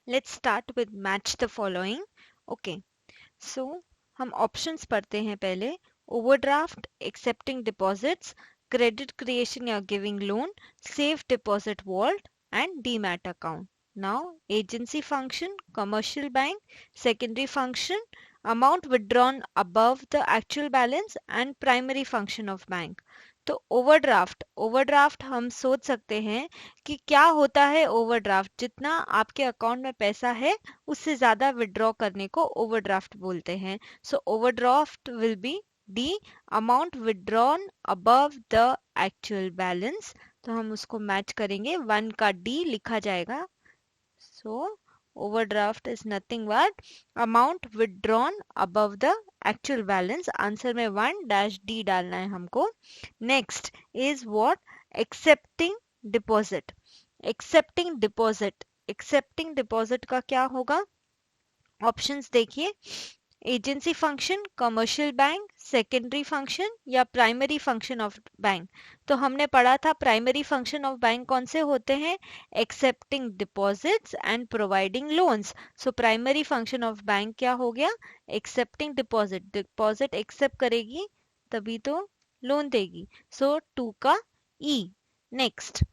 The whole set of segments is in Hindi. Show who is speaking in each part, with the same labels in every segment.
Speaker 1: Let's start with match the following. Okay, so हम ऑप्शंस पढ़ते हैं पहले. Overdraft, accepting deposits, credit creation या giving loan, safe deposit vault and demat account. Now agency function, commercial bank, secondary function, amount withdrawn above the actual balance and primary function of bank. तो ओवरड्राफ्ट, ओवरड्राफ्ट हम सोच सकते हैं कि क्या होता है ओवरड्राफ्ट. जितना आपके अकाउंट में पैसा है उससे ज्यादा विड्रॉ करने को ओवरड्राफ्ट बोलते हैं. सो overdraft will be D, amount withdrawn above the actual balance. तो हम उसको मैच करेंगे, वन का डी लिखा जाएगा. सो overdraft is nothing but amount withdrawn above the actual balance. Answer में वन डैश डी डालना है हमको. Next is what? Accepting deposit. Accepting deposit, accepting deposit का क्या होगा? ऑप्शंस देखिए. Agency function, commercial bank, secondary function या प्राइमरी फंक्शन ऑफ बैंक. तो हमने पढ़ा था प्राइमरी फंक्शन ऑफ बैंक कौन से होते हैं? Accepting deposits and providing loans. So primary function of bank क्या हो गया? Accepting deposit. डिपॉजिट एक्सेप्ट करेगी तभी तो लोन देगी. सो टू का ई. नेक्स्ट,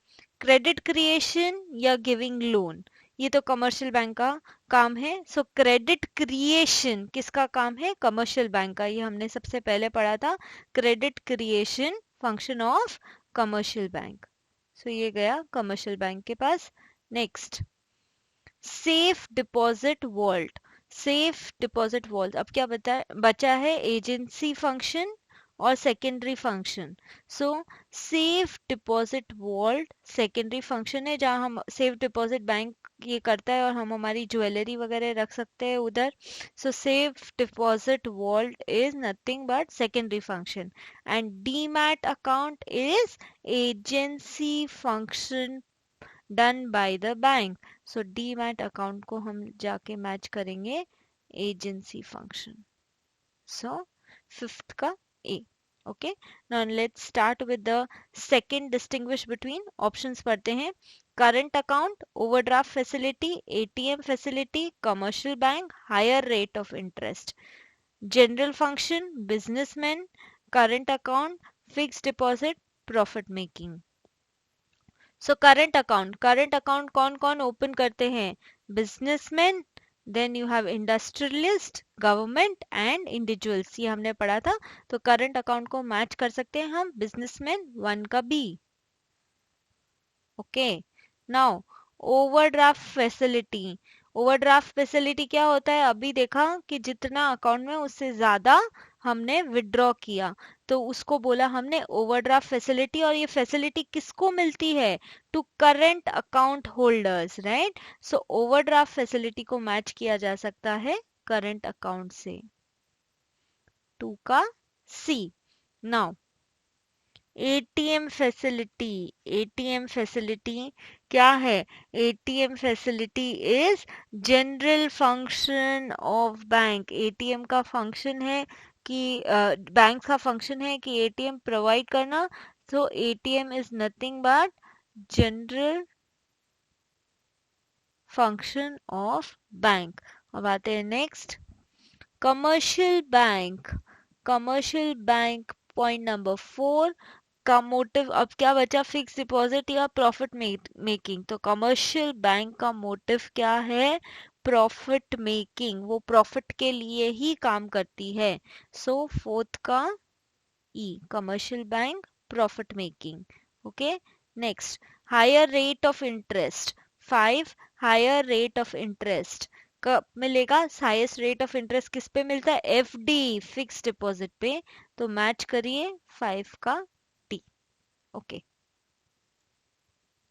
Speaker 1: क्रेडिट क्रिएशन या गिविंग लोन. ये तो कमर्शियल बैंक का काम है. सो क्रेडिट क्रिएशन किसका काम है? कमर्शियल बैंक का. ये हमने सबसे पहले पढ़ा था. Credit creation function of commercial bank. So ये गया कमर्शियल बैंक के पास. Next, safe deposit vault. Safe deposit vault, अब क्या बचा है? एजेंसी फंक्शन और secondary function. So safe deposit vault secondary function है जहां हम सेफ डिपॉजिट बैंक ये करता है और हम हमारी ज्वेलरी वगैरह रख सकते हैं उधर. So safe deposit vault is nothing but secondary function. And demat account is agency function done by the bank. So demat account को हम जाके मैच करेंगे एजेंसी फंक्शन. सो फिफ्थ का A. Okay, now let's start with the second distinguish between. Options पढ़ते हैं. Current account, overdraft facility, ATM facility, commercial bank, higher rate of interest. General function, businessman, current account, fixed deposit, profit making. So current account कौन कौन ओपन करते हैं? Businessman, then you have industrialist, government and individuals. ये हमने पढ़ा था. तो करंट अकाउंट को मैच कर सकते हैं हम बिजनेसमैन, वन का B. Okay, now overdraft facility. Overdraft facility क्या होता है? अभी देखा कि जितना अकाउंट में उससे ज्यादा हमने विड्रॉ किया तो उसको बोला हमने ओवरड्राफ्ट फैसिलिटी. और ये फैसिलिटी किसको मिलती है? To current account holders, right. So overdraft facility को मैच किया जा सकता है करंट अकाउंट से. टू का C. Now ATM facility. ATM facility क्या है? ATM facility is general function of bank. ATM का फंक्शन है कि बैंक का फंक्शन है कि एटीएम प्रोवाइड करना. So ATM is nothing but general function of bank. अब आते हैं next, commercial bank. Commercial bank point number 4 का मोटिव. अब क्या बचा? फिक्स डिपॉजिट या प्रॉफिट मेकिंग. तो कमर्शियल बैंक का मोटिव क्या है? Profit making. वो प्रॉफिट के लिए ही काम करती है. सो फोर्थ का E, commercial bank profit making. Okay, next, higher rate of interest. 5, higher rate of interest कब मिलेगा? हाईएस्ट रेट ऑफ इंटरेस्ट किस पे मिलता है? एफडी, फिक्स डिपॉजिट पे. तो मैच करिए 5 का डी. ओके,